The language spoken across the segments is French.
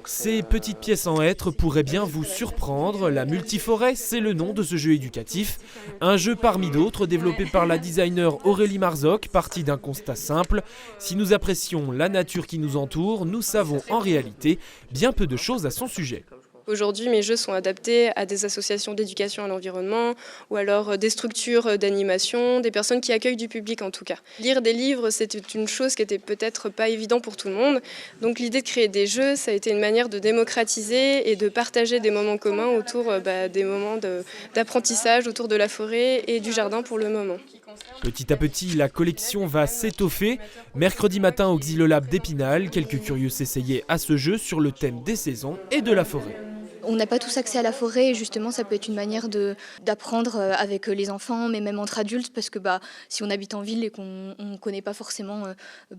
Ces petites pièces en hêtre pourraient bien vous surprendre. La Multiforêt, c'est le nom de ce jeu éducatif. Un jeu parmi d'autres développé par la designer Aurélie Marzoc, parti d'un constat simple. Si nous apprécions la nature qui nous entoure, nous savons en réalité bien peu de choses à son sujet. Aujourd'hui, mes jeux sont adaptés à des associations d'éducation à l'environnement ou alors des structures d'animation, des personnes qui accueillent du public en tout cas. Lire des livres, c'était une chose qui était peut-être pas évident pour tout le monde. Donc l'idée de créer des jeux, ça a été une manière de démocratiser et de partager des moments communs autour des moments d'apprentissage autour de la forêt et du jardin pour le moment. Petit à petit, la collection va s'étoffer. Mercredi matin au Xylolab d'Épinal, quelques curieux s'essayaient à ce jeu sur le thème des saisons et de la forêt. On n'a pas tous accès à la forêt et justement ça peut être une manière d'apprendre avec les enfants mais même entre adultes parce que si on habite en ville et qu'on ne connaît pas forcément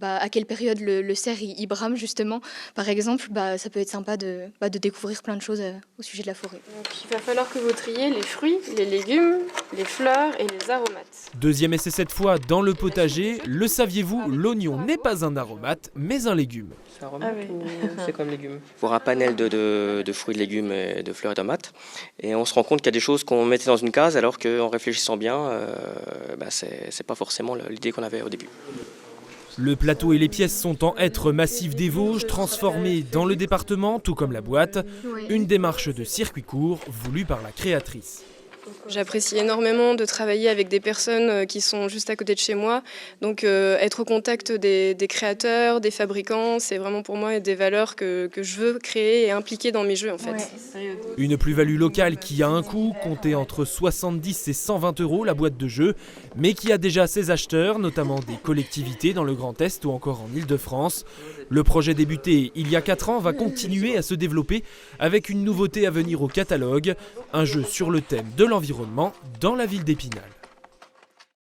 à quelle période le cerf il brame justement par exemple ça peut être sympa de découvrir plein de choses au sujet de la forêt. Donc, il va falloir que vous triez les fruits, les légumes, les fleurs et les aromates. Deuxième essai cette fois dans le potager. Le saviez-vous, l'oignon n'est pas un aromate mais un légume. C'est aromate ou c'est comme légume? Pour un panel de fruits, de légumes, de fleurs et tomates. Et on se rend compte qu'il y a des choses qu'on mettait dans une case alors qu'en réfléchissant bien, c'est pas forcément l'idée qu'on avait au début. Le plateau et les pièces sont en hêtre massif des Vosges, transformés dans le département, tout comme la boîte. Une démarche de circuit court voulue par la créatrice. J'apprécie énormément de travailler avec des personnes qui sont juste à côté de chez moi. Donc être au contact des créateurs, des fabricants, c'est vraiment pour moi des valeurs que je veux créer et impliquer dans mes jeux en fait. Ouais. Une plus-value locale qui a un coût, compté entre 70 et 120 € la boîte de jeux, mais qui a déjà ses acheteurs, notamment des collectivités dans le Grand Est ou encore en Île-de-France. Le projet débuté il y a 4 ans va continuer à se développer avec une nouveauté à venir au catalogue, un jeu sur le thème de l'environnement dans la ville d'Épinal.